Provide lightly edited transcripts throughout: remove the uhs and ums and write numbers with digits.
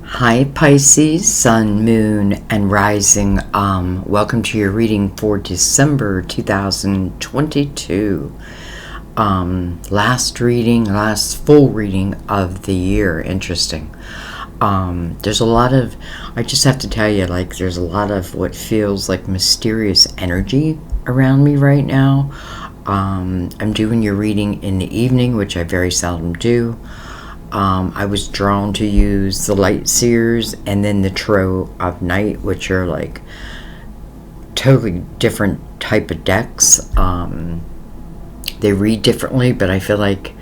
Hi Pisces, Sun, Moon, and Rising. Welcome to your reading for December 2022. Last full reading of the year. Interesting. There's a lot of, I just have to tell you, there's a lot of what feels like mysterious energy around me right now. I'm doing your reading in the evening, which I very seldom do. I was drawn to use the Light Seers and then the Tarot of Night, which are like totally different type of decks. They read differently, but I feel like,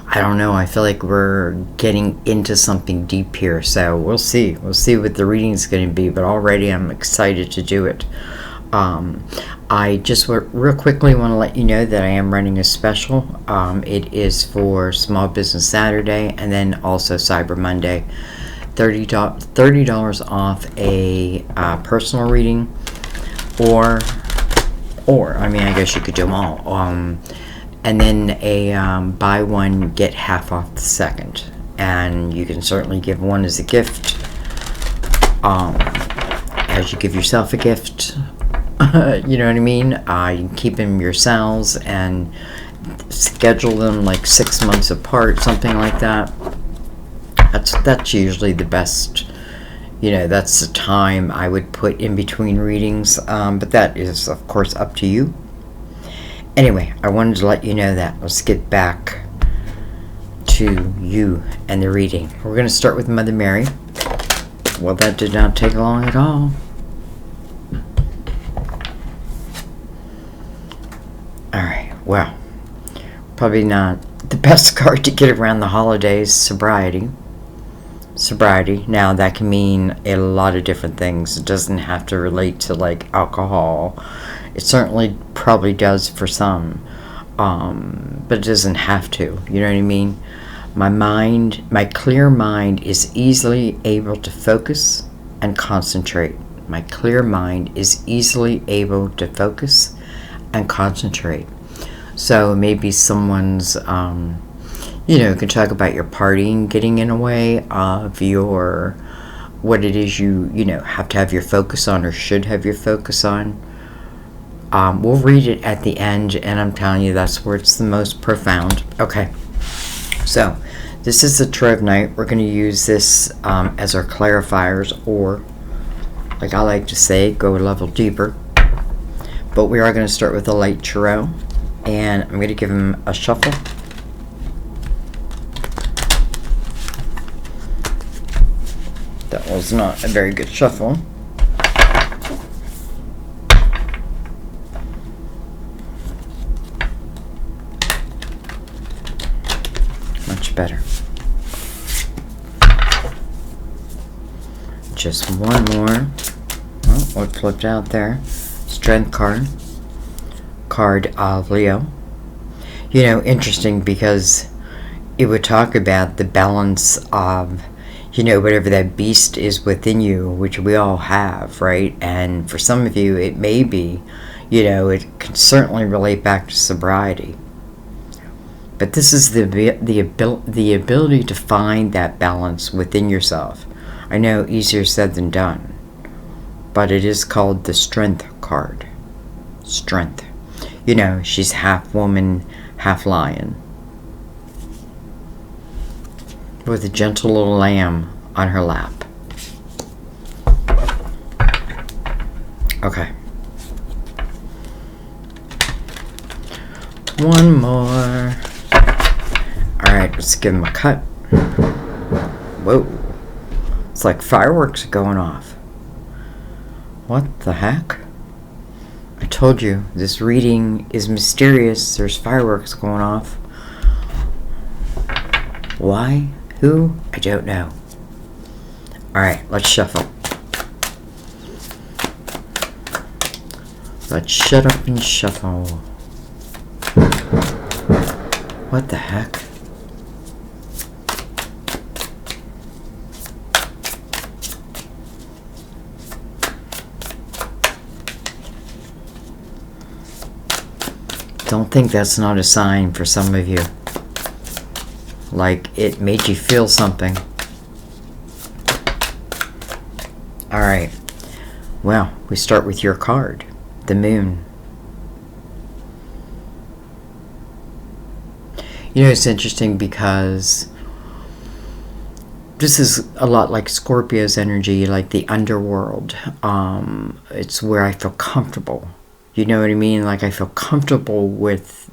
I don't know, I feel like we're getting into something deep here. So we'll see. We'll see what the reading is going to be, but already I'm excited to do it. I just real quickly want to let you know that I am running a special. It is for Small Business Saturday and then also Cyber Monday. $30 off a personal reading, or I mean, I guess you could do them all. And then a buy one get half off the second, and you can certainly give one as a gift, as you give yourself a gift. You know what I mean? You can keep them yourselves and schedule them like 6 months apart, something like that. That's usually the best. You know, that's the time I would put in between readings. But that is, of course, up to you. Anyway, I wanted to let you know that. Let's get back to you and the reading. We're going to start with Mother Mary. Well, that did not take long at all. Alright, well, probably not the best card to get around the holidays. Sobriety. Now, that can mean a lot of different things. It doesn't have to relate to, like, alcohol. It certainly probably does for some. But it doesn't have to. You know what I mean? My clear mind is easily able to focus and concentrate. My clear mind is easily able to focus and concentrate. So maybe someone's, you can talk about your partying getting in a way of your, what it is you have to have your focus on or should have your focus on. We'll read it at the end, and I'm telling you, that's where it's the most profound. Okay, so this is the Tarot of Night. We're going to use this as our clarifiers, or, like I like to say, go a level deeper. But we are going to start with the Light Tarot, and I'm going to give him a shuffle. That was not a very good shuffle. Much better. Just one more. Oh, what flipped out there? Strength card of Leo. Interesting, because it would talk about the balance of, whatever that beast is within you, which we all have, right? And for some of you, it may be, it can certainly relate back to sobriety. But this is the ability to find that balance within yourself. I know, easier said than done. But it is called the Strength card. Strength. She's half woman, half lion, with a gentle little lamb on her lap. Okay. One more. Alright, let's give him a cut. Whoa. It's like fireworks going off. What the heck? I told you, this reading is mysterious. There's fireworks going off. Why? Who? I don't know. Alright, let's shuffle. Let's shut up and shuffle. What the heck? Don't think that's not a sign for some of you. Like it made you feel something. All right. Well, we start with your card, the moon. You know, it's interesting because this is a lot like Scorpio's energy, like the underworld. It's where I feel comfortable. You know what I mean? Like I feel comfortable with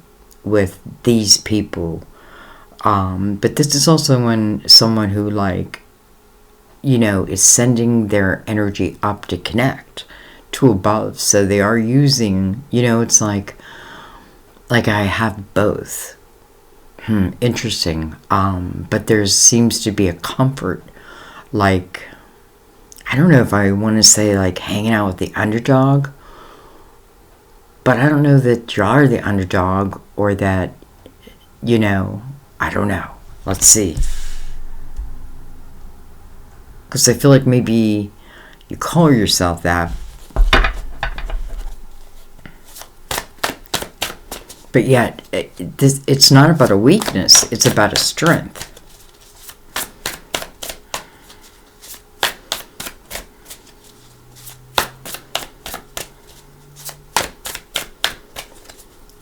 these people. But this is also when someone who, like, you know, is sending their energy up to connect to above. So they are using, you know, it's like I have both. Interesting. But there seems to be a comfort, like, I don't know if I want to say like hanging out with the underdog, but I don't know that you are the underdog or that, you know, I don't know. Let's see. Because I feel like maybe you call yourself that. But yet, it's not about a weakness. It's about a strength.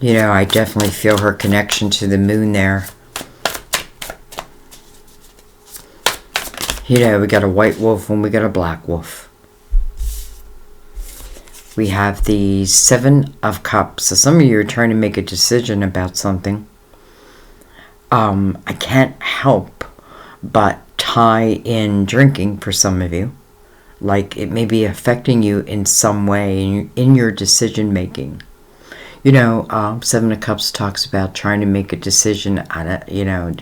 You know, I definitely feel her connection to the moon there. You know, we got a white wolf and we got a black wolf. We have the Seven of Cups. So some of you are trying to make a decision about something. I can't help but tie in drinking for some of you. Like it may be affecting you in some way in your decision making. You know, Seven of Cups talks about trying to make a decision out of, you know,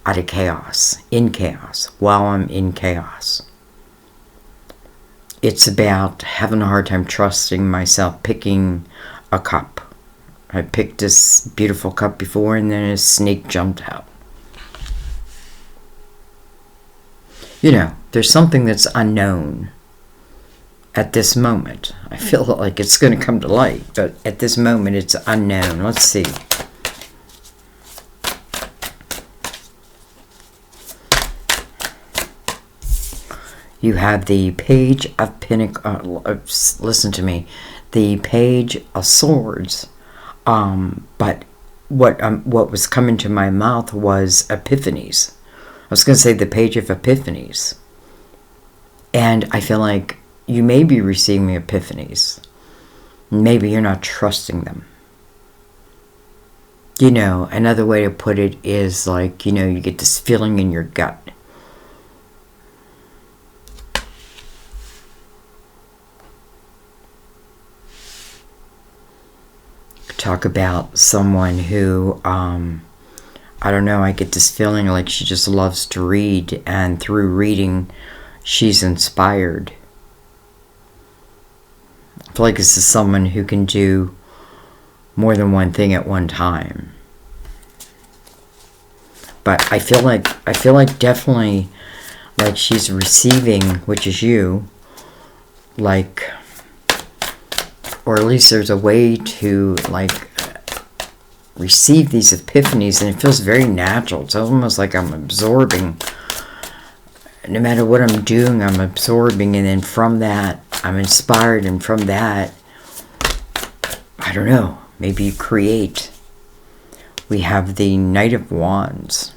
out of chaos, in chaos, while I'm in chaos. It's about having a hard time trusting myself, picking a cup. I picked this beautiful cup before and then a snake jumped out. You know, there's something that's unknown at this moment. I feel like it's going to come to light, but at this moment it's unknown. Let's see. You have the Page of Pentacles. Listen to me. The Page of Swords. But what was coming to my mouth was epiphanies. I was going to say the Page of Epiphanies. And I feel like you may be receiving epiphanies. Maybe you're not trusting them. You know, another way to put it is like, you know, you get this feeling in your gut. Talk about someone who, I don't know, I get this feeling like she just loves to read, and through reading, she's inspired. I feel like this is someone who can do more than one thing at one time. But I feel like definitely like she's receiving, which is you, like, or at least there's a way to like receive these epiphanies, and it feels very natural. It's almost like I'm absorbing. No matter what I'm doing, I'm absorbing, and then from that I'm inspired, and from that, I don't know, maybe you create. We have the Knight of Wands.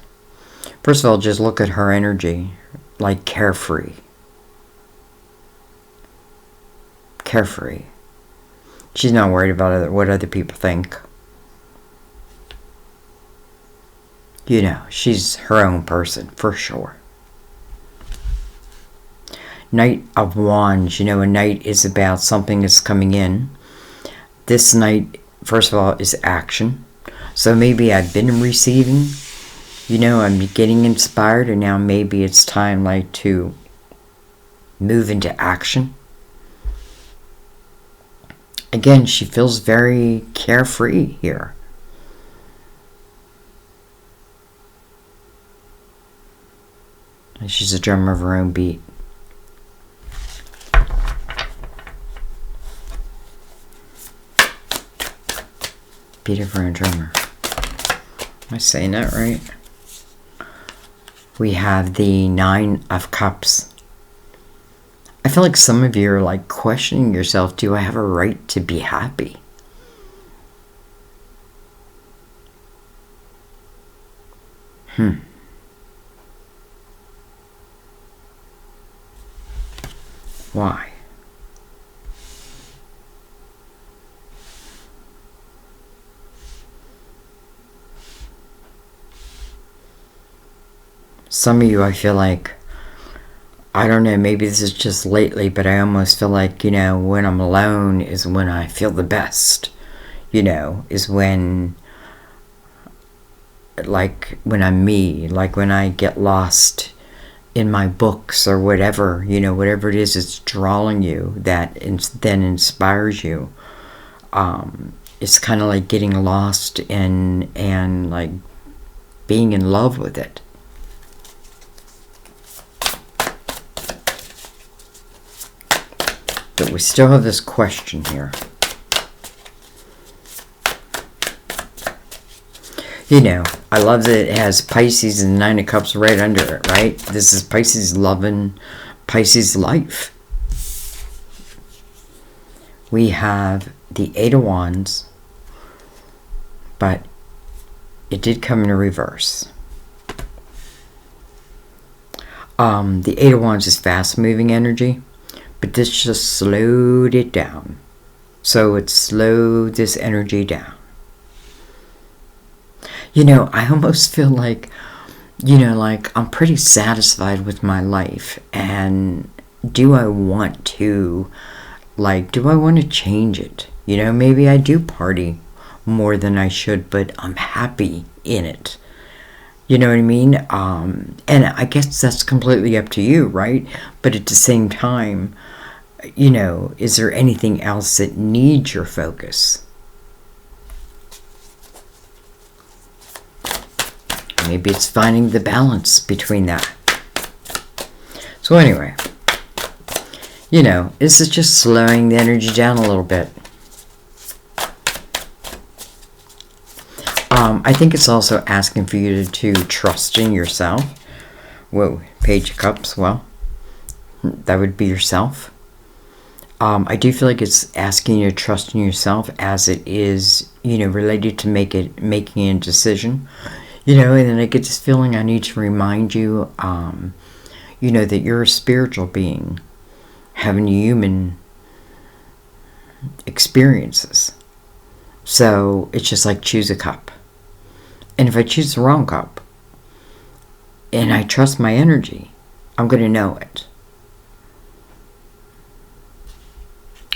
First of all, just look at her energy, like carefree. Carefree. She's not worried about what other people think. You know, she's her own person, for sure. Knight of Wands. You know, a knight is about something that's coming in. This knight, first of all, is action. So maybe I've been receiving, you know, I'm getting inspired, and now maybe it's time like to move into action. Again, she feels very carefree here. And she's a drummer of her own beat. Beat of her own drummer. Am I saying that right? We have the Nine of Cups. I feel like some of you are like questioning yourself, do I have a right to be happy? Why? Some of you, I feel like, I don't know, maybe this is just lately, but I almost feel like, when I'm alone is when I feel the best. Is when, like, when I'm me, like when I get lost in my books or whatever, whatever it is that's drawing you, that then inspires you. It's kind of like getting lost and like being in love with it. But we still have this question here. I love that it has Pisces and the Nine of Cups right under it, right? This is Pisces loving Pisces life. We have the Eight of Wands, but it did come in reverse. The Eight of Wands is fast-moving energy, but this just slowed it down. So it slowed this energy down. I almost feel like, like I'm pretty satisfied with my life. And do I want to change it? Maybe I do party more than I should, but I'm happy in it. You know what I mean? And I guess that's completely up to you, right? But at the same time, is there anything else that needs your focus? Maybe it's finding the balance between that. So anyway, this is just slowing the energy down a little bit. I think it's also asking for you to trust in yourself. Whoa, Page of Cups, well, that would be yourself. I do feel like it's asking you to trust in yourself as it is, related to making a decision. And then I get this feeling I need to remind you, that you're a spiritual being having human experiences. So it's just like choose a cup. And if I choose the wrong cup, and I trust my energy, I'm going to know it.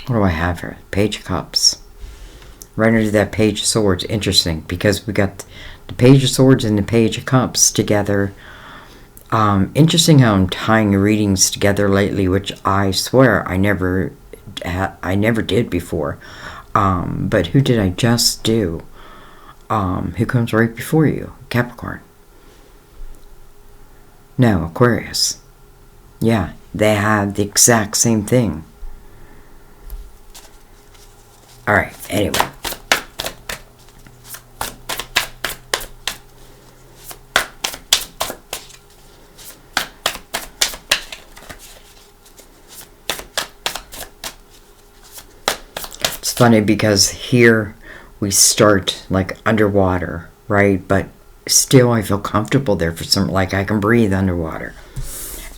What do I have here? Page of Cups. Right under that Page of Swords. Interesting, because we got the Page of Swords and the Page of Cups together. Interesting how I'm tying readings together lately, which I swear I never did before. But who did I just do? Who comes right before you? Capricorn. No, Aquarius. Yeah, they have the exact same thing. Alright, anyway. It's funny because here we start like underwater, right? But still I feel comfortable there for some, like I can breathe underwater.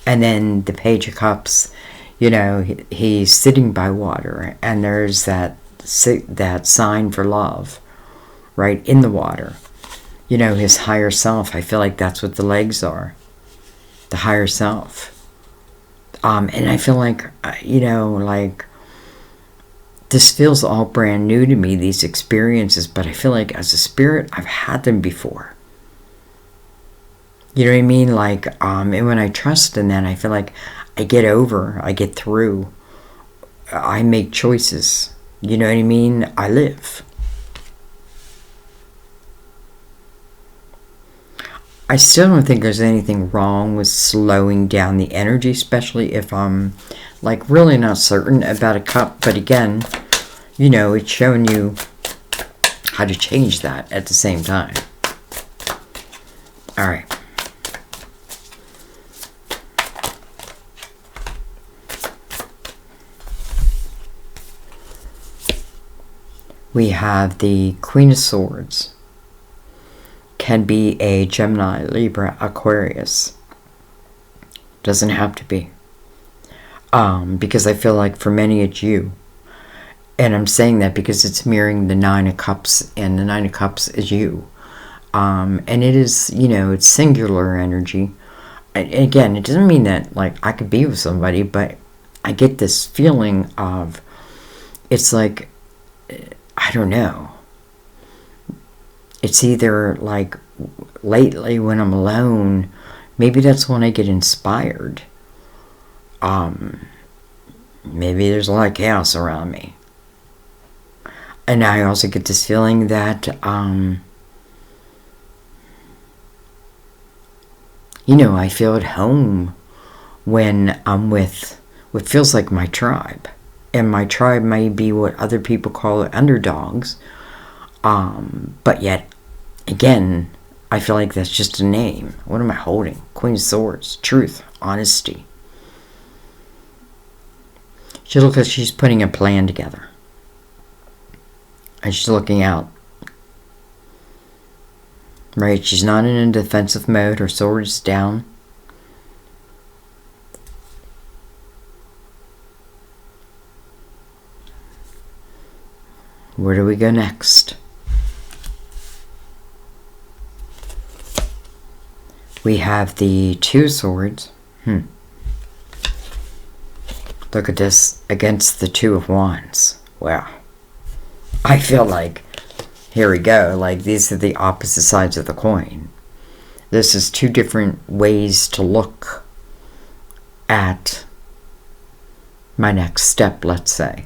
And then the Page of Cups, he's sitting by water, and there's that sign for love, right, in the water. His higher self, I feel like that's what the legs are. The higher self. And I feel like, like this feels all brand new to me, these experiences, but I feel like as a spirit, I've had them before. You know what I mean? Like, and when I trust in that, I feel like I get through, I make choices. You know what I mean? I live. I still don't think there's anything wrong with slowing down the energy, especially if I'm like really not certain about a cup. But again, it's showing you how to change that at the same time. All right. We have the Queen of Swords. Can be a Gemini, Libra, Aquarius. Doesn't have to be. Because I feel like for many it's you. And I'm saying that because it's mirroring the Nine of Cups, and the Nine of Cups is you. And it is, it's singular energy. And again, it doesn't mean that, like, I could be with somebody, but I get this feeling of, it's like, I don't know. It's either, like, lately when I'm alone, maybe that's when I get inspired. Maybe there's a lot of chaos around me. And I also get this feeling that, I feel at home when I'm with what feels like my tribe. And my tribe may be what other people call underdogs. But yet, again, I feel like that's just a name. What am I holding? Queen of Swords. Truth. Honesty. She looks like she's putting a plan together. And she's looking out. Right? She's not in a defensive mode. Her sword is down. Where do we go next? We have the Two Swords. Look at this against the Two of Wands. Wow. I feel like, here we go, like these are the opposite sides of the coin. This is two different ways to look at my next step, let's say.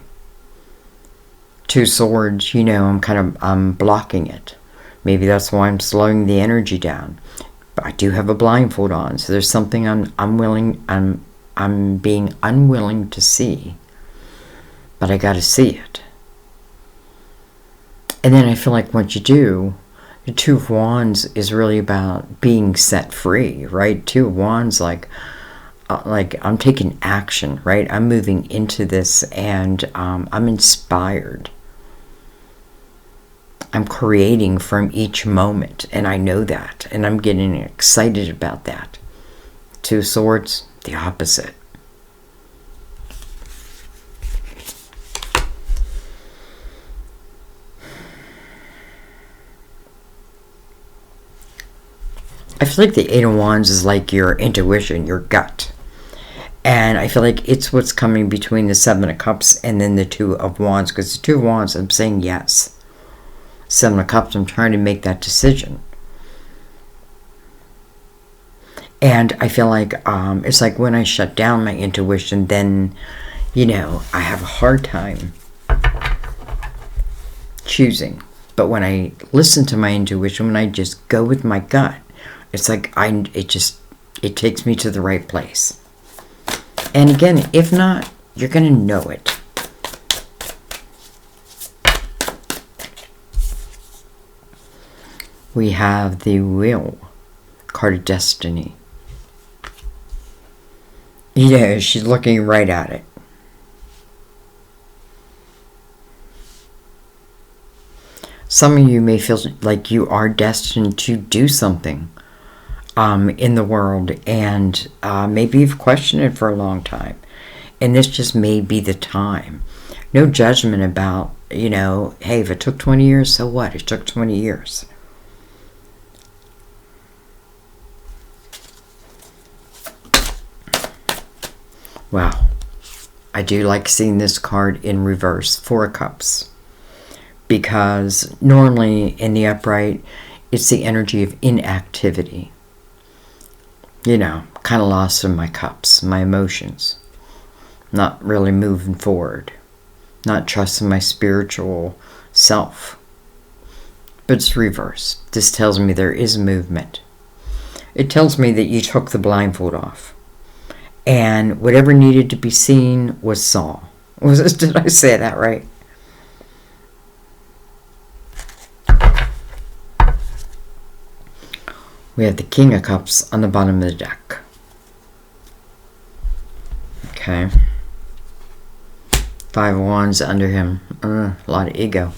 Two Swords, I'm blocking it. Maybe that's why I'm slowing the energy down. But I do have a blindfold on, so there's something I'm being unwilling to see. But I gotta see it. And then I feel like once you do, the Two of Wands is really about being set free, right? Two of Wands, like I'm taking action, right? I'm moving into this, and I'm inspired. I'm creating from each moment, and I know that, and I'm getting excited about that. Two Swords, the opposite. I feel like the Eight of Wands is like your intuition, your gut. And I feel like it's what's coming between the Seven of Cups and then the Two of Wands. Because the Two of Wands, I'm saying yes. Seven of Cups, I'm trying to make that decision. And I feel like it's like when I shut down my intuition, then, I have a hard time choosing. But when I listen to my intuition, when I just go with my gut, it's like it takes me to the right place. And again, if not, you're going to know it. We have the Wheel, card of destiny. She's looking right at it. Some of you may feel like you are destined to do something in the world, and maybe you've questioned it for a long time, and this just may be the time. No judgment about, hey, if it took 20 years, so what? It took 20 years. Wow. I do like seeing this card in reverse, Four of Cups. Because normally in the upright, it's the energy of inactivity. Kind of lost in my cups, my emotions. Not really moving forward. Not trusting my spiritual self. But it's reversed. This tells me there is movement. It tells me that you took the blindfold off. And whatever needed to be seen was saw. Did I say that right? We have the King of Cups on the bottom of the deck. Okay. Five of Wands under him. A lot of ego.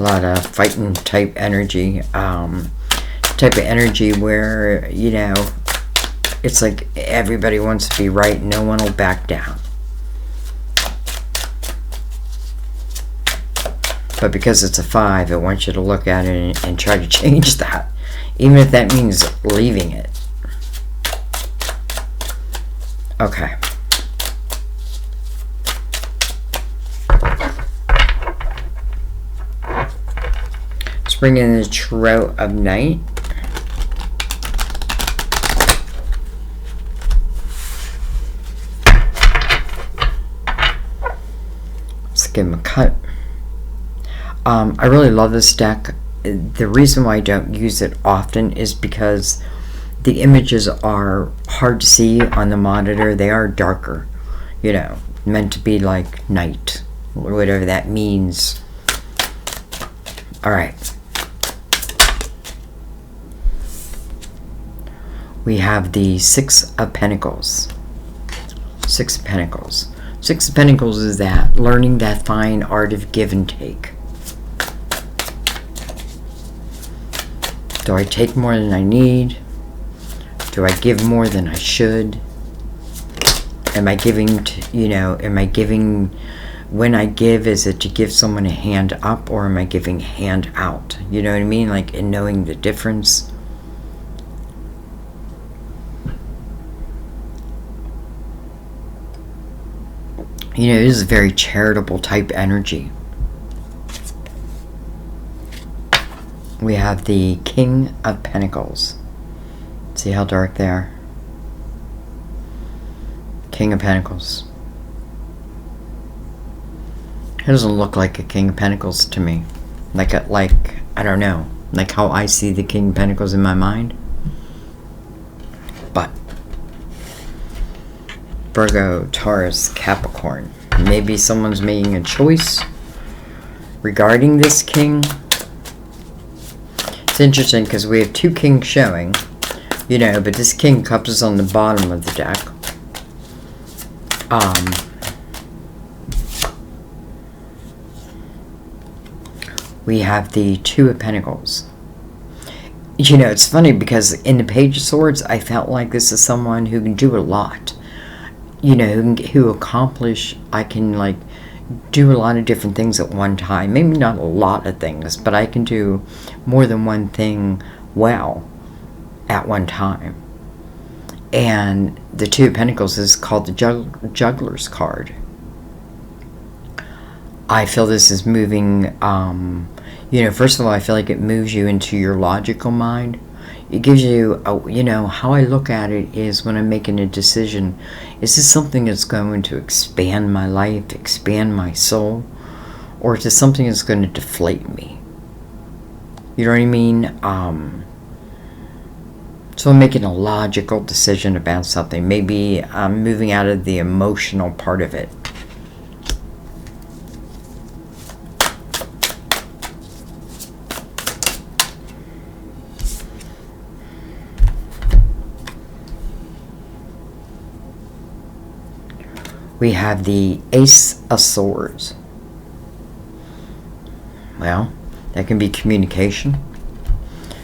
A lot of fighting type energy. Type of energy where, you know, it's like everybody wants to be right. No one will back down. But because it's a 5, it wants you to look at it and try to change that. Even if that means leaving it. Okay. Let's bring in the Tarot of Night. Let's give him a cut. I really love this deck. The reason why I don't use it often is because the images are hard to see on the monitor. They are darker, you know, meant to be like night, or whatever that means. All right. We have the 6 of Pentacles. 6 of Pentacles. 6 of Pentacles is that, learning that fine art of give and take. Do I take more than I need? Do I give more than I should? Am I giving to, you know, am I giving, when I give, is it to give someone a hand up, or am I giving hand out? You know what I mean? Like, in knowing the difference. You know, it is a very charitable type energy. We have the King of Pentacles. See how dark they are? King of Pentacles. It doesn't look like a King of Pentacles to me. Like I don't know. Like how I see the King of Pentacles in my mind. But Virgo, Taurus, Capricorn. Maybe someone's making a choice regarding this king. It's interesting because we have 2 kings showing, you know, but this King of Cups is on the bottom of the deck. We have the 2 of Pentacles. You know, it's funny because in the Page of Swords, I felt like this is someone who can do a lot. You know, who accomplish, I can like do a lot of different things at one time. Maybe not a lot of things, but I can do more than one thing well at one time. And the 2 of Pentacles is called the Juggler's card. I feel this is moving, you know, first of all, I feel like it moves you into your logical mind. It gives you, you know, how I look at it is when I'm making a decision, is this something that's going to expand my life, expand my soul, or is this something that's going to deflate me? You know what I mean? So I'm making a logical decision about something. Maybe I'm moving out of the emotional part of it. We have the Ace of Swords. Well, that can be communication.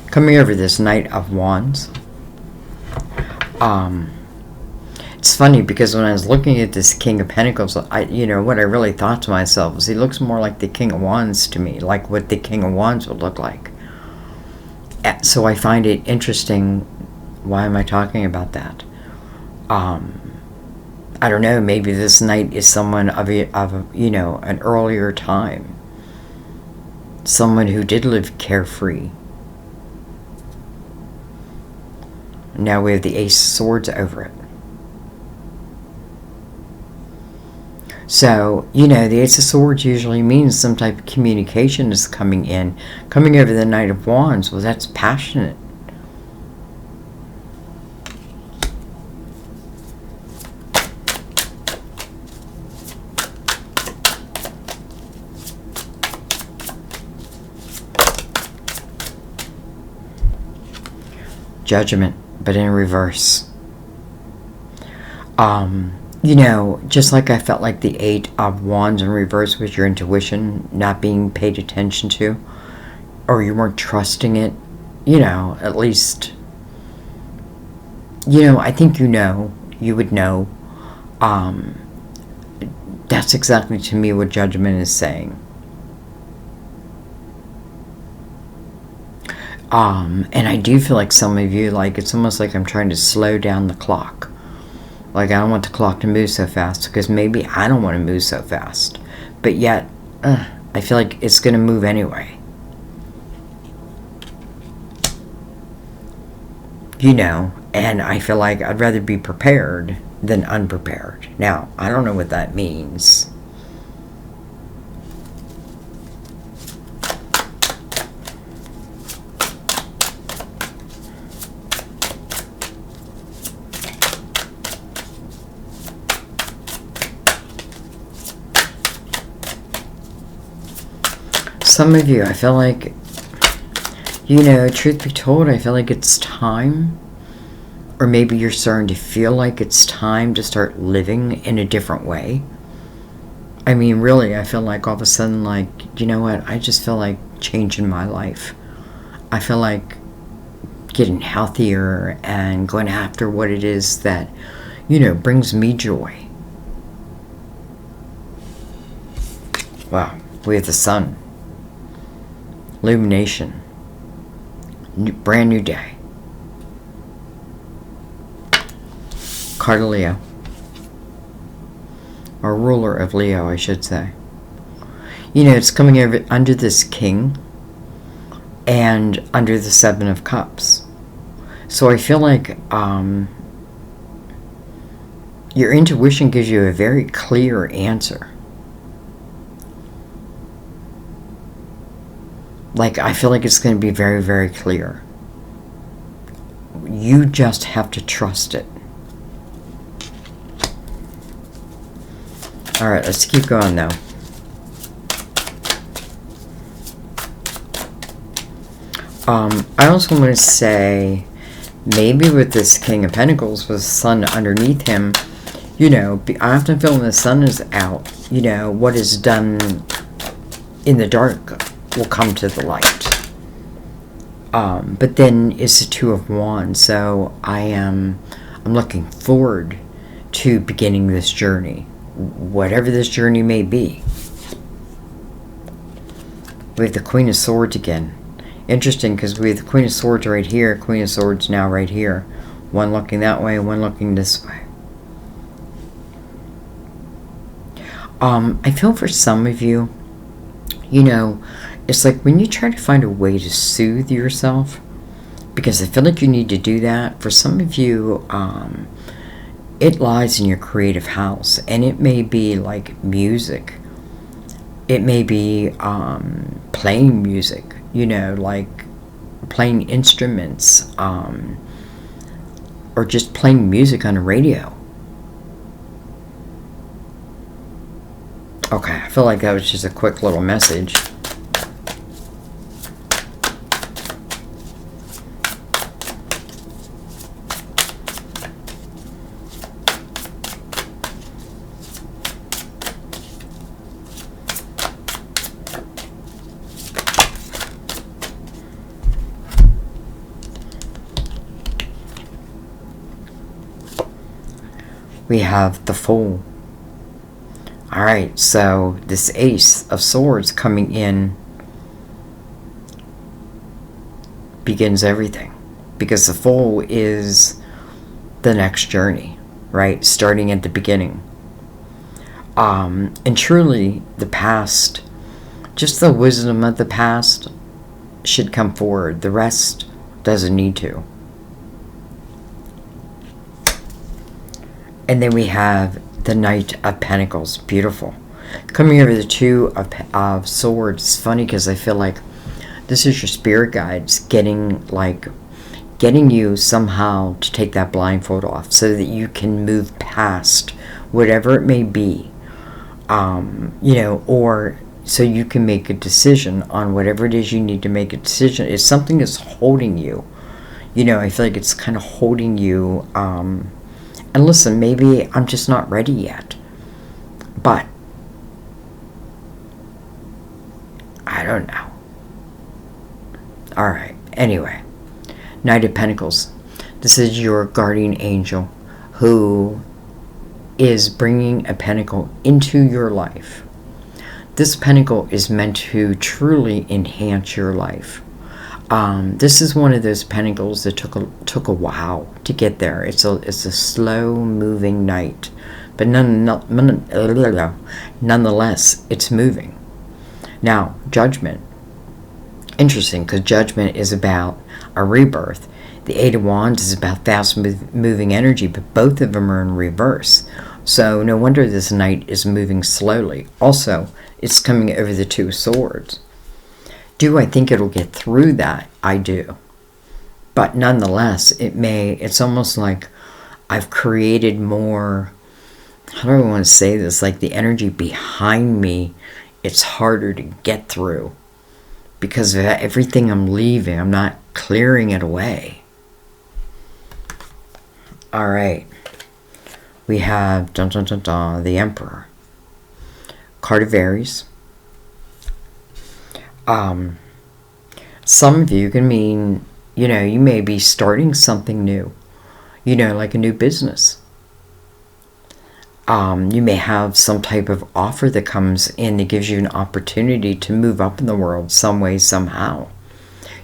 Coming over this Knight of Wands. It's funny because when I was looking at this King of Pentacles, you know, what I really thought to myself was he looks more like the King of Wands to me, like what the King of Wands would look like. So I find it interesting. Why am I talking about that? I don't know, maybe this knight is someone of you know, an earlier time. Someone who did live carefree. Now we have the Ace of Swords over it. So, you know, the Ace of Swords usually means some type of communication is coming in. Coming over the Knight of Wands, well, that's passionate. Judgment, but in reverse. You know, just like I felt like the Eight of Wands in reverse was your intuition not being paid attention to, or you weren't trusting it, you know, at least, you know, I think you would know. That's exactly to me what Judgment is saying. And I do feel like some of you, like, it's almost like I'm trying to slow down the clock. Like, I don't want the clock to move so fast, because maybe I don't want to move so fast. But yet, I feel like it's going to move anyway. You know, and I feel like I'd rather be prepared than unprepared. Now, I don't know what that means. Some of you, I feel like, you know, truth be told, I feel like it's time, or maybe you're starting to feel like it's time to start living in a different way. I mean, really, I feel like all of a sudden, like, you know what, I just feel like changing my life. I feel like getting healthier and going after what it is that, you know, brings me joy. Wow, we have the sun. Illumination. Brand new day. Card of Leo. Or ruler of Leo, I should say. You know, it's coming over under this king and under the Seven of Cups. So I feel like your intuition gives you a very clear answer. Like, I feel like it's going to be very, very clear. You just have to trust it. Alright, let's keep going though. I also want to say, maybe with this King of Pentacles, with the sun underneath him, you know, I often feel when the sun is out, you know, what is done in the dark will come to the light. But then it's the Two of Wands, so I'm looking forward to beginning this journey, whatever this journey may be. We have the Queen of Swords again. Interesting, because we have the Queen of Swords right here, Queen of Swords now right here. One looking that way, one looking this way. I feel for some of you, you know, it's like when you try to find a way to soothe yourself, because I feel like you need to do that. For some of you, it lies in your creative house, and it may be like music. It may be playing music, you know, like playing instruments, or just playing music on the radio. Okay, I feel like that was just a quick little message. We have the Fool. Alright, so this Ace of Swords coming in begins everything. Because the Fool is the next journey, right? Starting at the beginning. And truly, the past, just the wisdom of the past should come forward. The rest doesn't need to. And then we have the Knight of Pentacles. Beautiful. Coming over the Two of Swords. It's funny because I feel like this is your spirit guides getting you somehow to take that blindfold off so that you can move past whatever it may be. You know, or so you can make a decision on whatever it is you need to make a decision. If something is holding you, you know, I feel like it's kind of holding you, and And listen, maybe I'm just not ready yet. But I don't know. Alright, anyway. Knight of Pentacles. This is your guardian angel who is bringing a pentacle into your life. This pentacle is meant to truly enhance your life. This is one of those pentacles that took a while to get there. It's a slow moving knight, but nonetheless, it's moving. Now, Judgment. Interesting, because Judgment is about a rebirth. The Eight of Wands is about fast moving energy, but both of them are in reverse. So no wonder this knight is moving slowly. Also, it's coming over the Two of Swords. Do I think it'll get through that? I do. But nonetheless, it's almost like I've created more, how do I want to say this, like the energy behind me, it's harder to get through. Because of everything I'm leaving, I'm not clearing it away. Alright. We have, the Emperor. Card of Aries. Some of you can mean, you may be starting something new. Like a new business. You may have some type of offer that comes in that gives you an opportunity to move up in the world some way, somehow.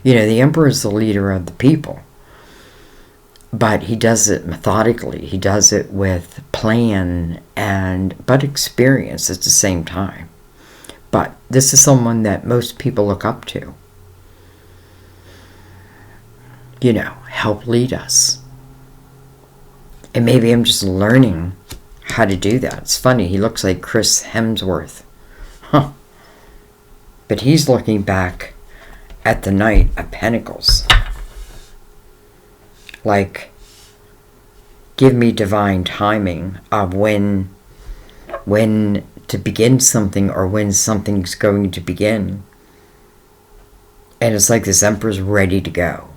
The Emperor is the leader of the people. But he does it methodically. He does it with plan but experience at the same time. But this is someone that most people look up to. Help lead us. And maybe I'm just learning how to do that. It's funny, he looks like Chris Hemsworth. Huh. But he's looking back at the Knight of Pentacles. Like, give me divine timing of when to begin something or when something's going to begin. And it's like this Emperor's ready to go.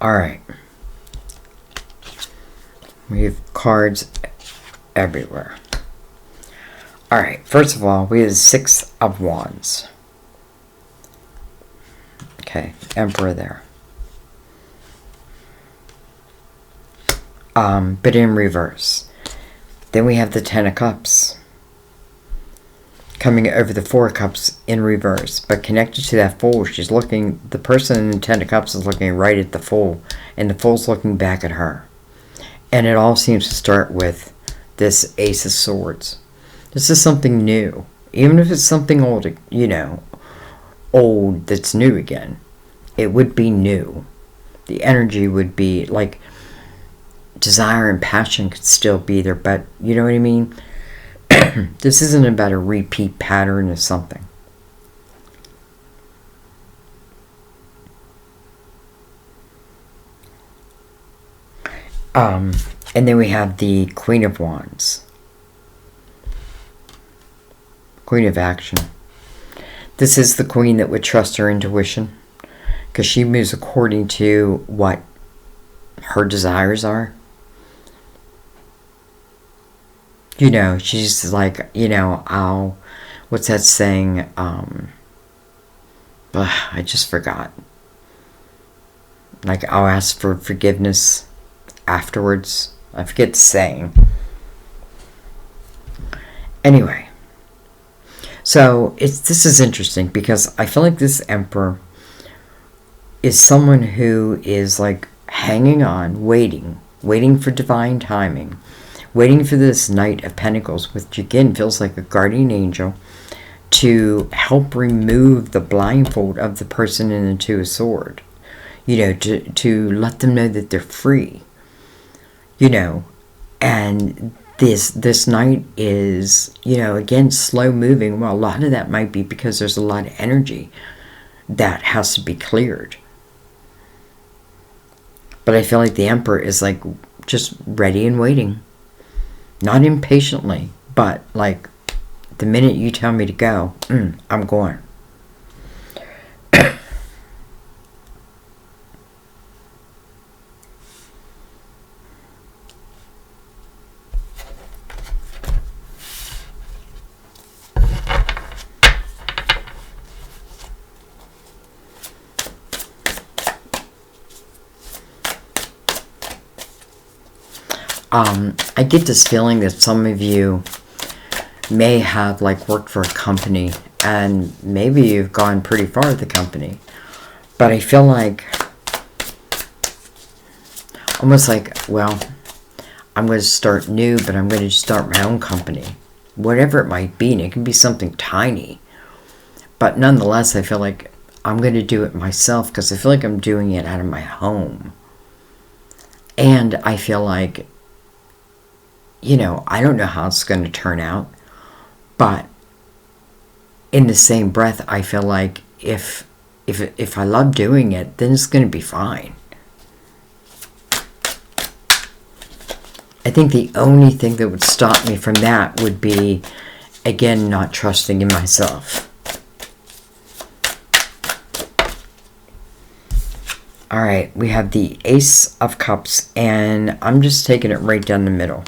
Alright. We have cards everywhere. Alright, first of all, we have the Six of Wands. Okay, Emperor there. But in reverse. Then we have the Ten of Cups. Coming over the Four of Cups in reverse. But connected to that Fool, she's looking, the person in the Ten of Cups is looking right at the Fool. And the Fool's looking back at her. And it all seems to start with this Ace of Swords. This is something new. Even if it's something old, old that's new again. It would be new. The energy would be like desire and passion could still be there, but you know what I mean? This isn't about a repeat pattern of something. And then we have the Queen of Wands. Queen of Action. This is the queen that would trust her intuition, because she moves according to what her desires are. She's like, what's that saying? I just forgot. Like, I'll ask for forgiveness afterwards. I forget the saying. Anyway. So, this is interesting because I feel like this Emperor is someone who is like hanging on, waiting for divine timing, waiting for this Knight of Pentacles, which again feels like a guardian angel, to help remove the blindfold of the person in the Two of Swords. To let them know that they're free. And this Knight is, again, slow moving. Well, a lot of that might be because there's a lot of energy that has to be cleared. But I feel like the Emperor is like just ready and waiting. Not impatiently, but like the minute you tell me to go, I'm going. I get this feeling that some of you may have like worked for a company, and maybe you've gone pretty far with the company, but I feel like almost like, well, I'm going to start new, but I'm going to start my own company, whatever it might be. And it can be something tiny, but nonetheless I feel like I'm going to do it myself, because I feel like I'm doing it out of my home. And I feel like, you know, I don't know how it's going to turn out, but in the same breath, I feel like if I love doing it, then it's going to be fine. I think the only thing that would stop me from that would be, again, not trusting in myself. All right, we have the Ace of Cups, and I'm just taking it right down the middle.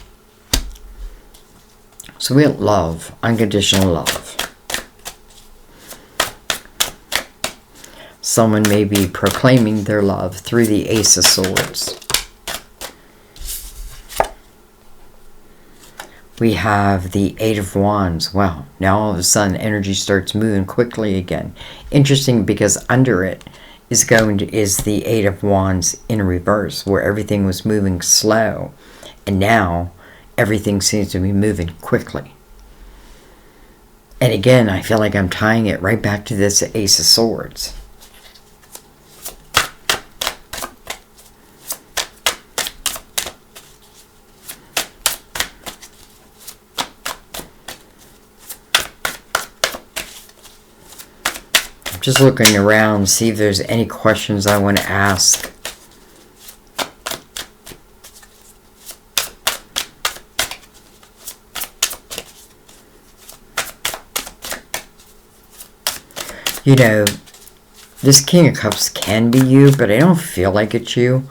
So we have love, unconditional love. Someone may be proclaiming their love through the Ace of Swords. We have the Eight of Wands. Wow, now all of a sudden energy starts moving quickly again. Interesting, because under it is the Eight of Wands in reverse, where everything was moving slow, and now everything seems to be moving quickly. And again, I feel like I'm tying it right back to this Ace of Swords. Just looking around, see if there's any questions I want to ask. You know, this King of Cups can be you, but I don't feel like it's you.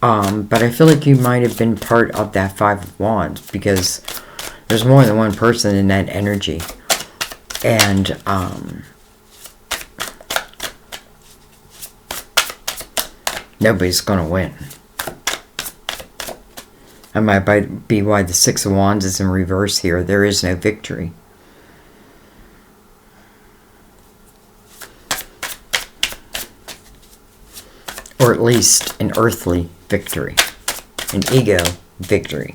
But I feel like you might have been part of that Five of Wands, because there's more than one person in that energy. And, nobody's going to win. That might be why the Six of Wands is in reverse here. There is no victory. Or at least an earthly victory. An ego victory.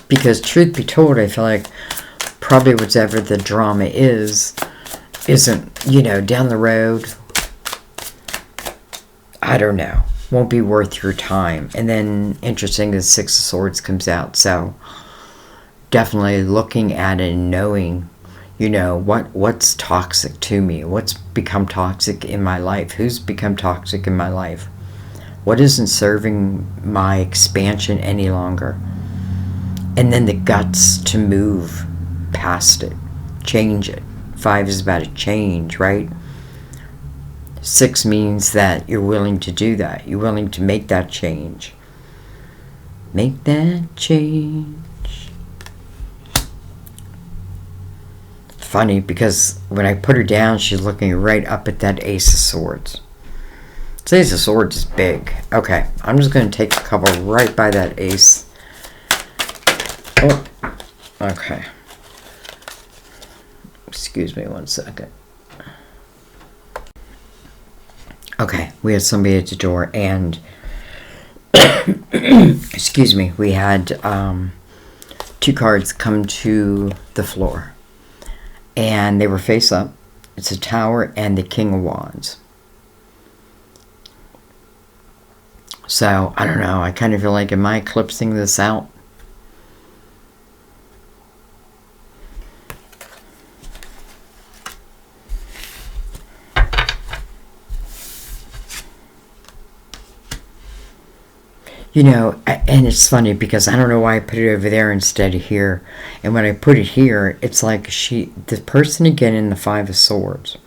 Because truth be told, I feel like probably whatever the drama isn't, you know, down the road, I don't know, won't be worth your time. And then, interesting, the Six of Swords comes out. So, definitely looking at it and knowing, you know, what's toxic to me? What's become toxic in my life? Who's become toxic in my life? What isn't serving my expansion any longer? And then the guts to move past it. Change it. 5 is about a change, right? 6 means that you're willing to do that. You're willing to make that change. Make that change. Funny, because when I put her down, she's looking right up at that Ace of Swords. This Ace of Swords is big. Okay, I'm just going to take a couple right by that Ace. Oh, okay. Excuse me 1 second. Okay, we had somebody at the door, and excuse me, we had 2 cards come to the floor, and they were face up. It's a Tower and the King of Wands. So, I don't know, I kind of feel like, am I eclipsing this out? You know, and it's funny because I don't know why I put it over there instead of here. And when I put it here, it's like the person again in the Five of Swords,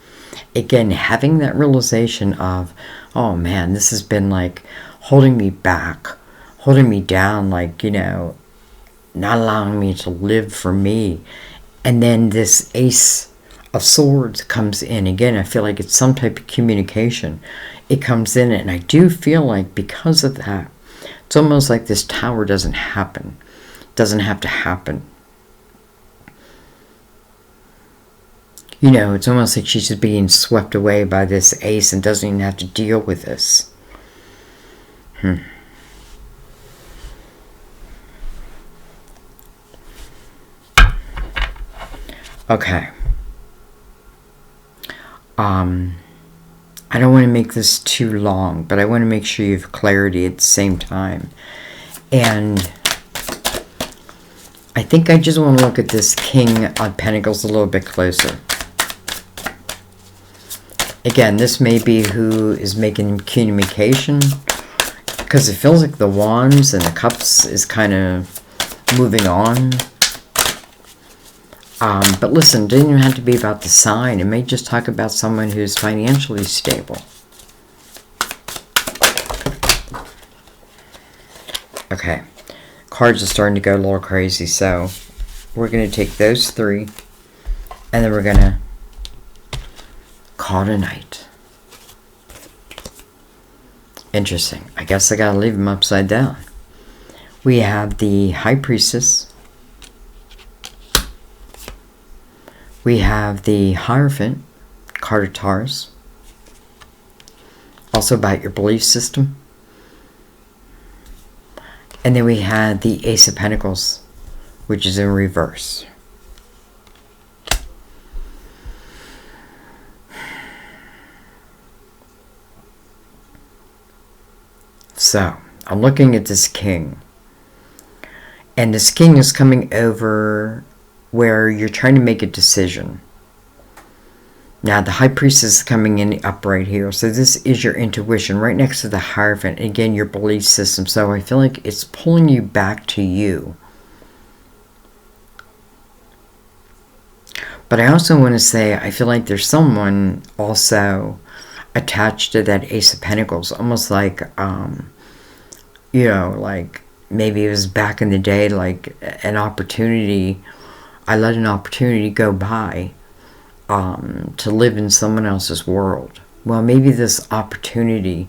again, having that realization of, oh man, this has been like holding me back, holding me down, like, you know, not allowing me to live for me. And then this Ace of Swords comes in. Again, I feel like it's some type of communication. It comes in, and I do feel like because of that, It's almost like this Tower doesn't happen. Doesn't have to happen. You know, it's almost like she's just being swept away by this Ace and doesn't even have to deal with this. Okay. I don't want to make this too long, but I want to make sure you have clarity at the same time. And I think I just want to look at this King of Pentacles a little bit closer. Again, this may be who is making communication, because it feels like the Wands and the Cups is kind of moving on. But listen, it doesn't even have to be about the sign. It may just talk about someone who's financially stable. Okay. Cards are starting to go a little crazy, so we're going to take those three, and then we're going to call it a night. Interesting. I guess I got to leave them upside down. We have the High Priestess. We have the Hierophant, card of Taurus. Also about your belief system. And then we had the Ace of Pentacles, which is in reverse. So, I'm looking at this King. And this King is coming over where you're trying to make a decision. Now, the High Priestess is coming in upright here. So this is your intuition right next to the Hierophant. Again, your belief system. So I feel like it's pulling you back to you. But I also want to say, I feel like there's someone also attached to that Ace of Pentacles. Almost like, you know, like maybe it was back in the day, like an opportunity. I let an opportunity go by to live in someone else's world. Well, maybe this opportunity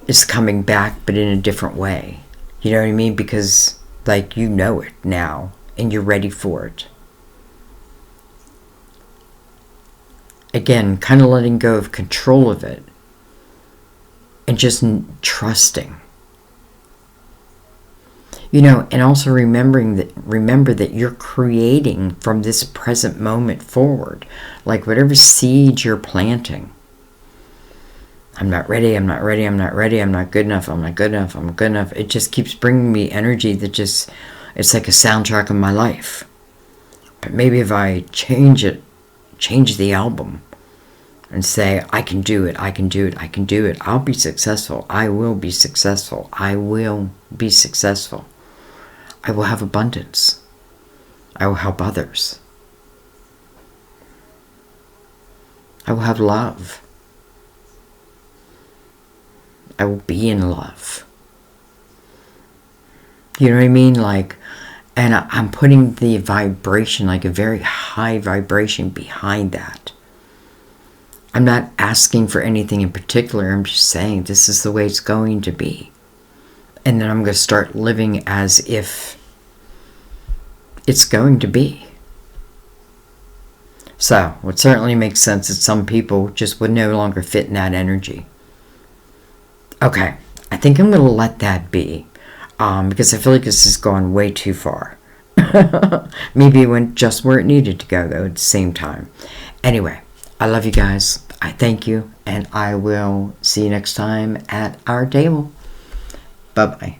is coming back, but in a different way. You know what I mean? Because, like, you know it now, and you're ready for it. Again, kind of letting go of control of it, and just trusting. You know, and also remember that you're creating from this present moment forward. Like whatever seeds you're planting. I'm not ready, I'm not ready, I'm not ready, I'm not good enough, I'm not good enough, I'm good enough. It just keeps bringing me energy that just, it's like a soundtrack of my life. But maybe if I change it, change the album, and say, I can do it, I can do it, I can do it. I'll be successful, I will be successful, I will be successful. I will have abundance. I will help others. I will have love. I will be in love. You know what I mean? Like, and I'm putting the vibration, like a very high vibration behind that. I'm not asking for anything in particular. I'm just saying this is the way it's going to be. And then I'm going to start living as if it's going to be. So, it certainly makes sense that some people just would no longer fit in that energy. Okay, I think I'm going to let that be. Because I feel like this has gone way too far. Maybe it went just where it needed to go, though, at the same time. Anyway, I love you guys. I thank you. And I will see you next time at our table. Bye-bye.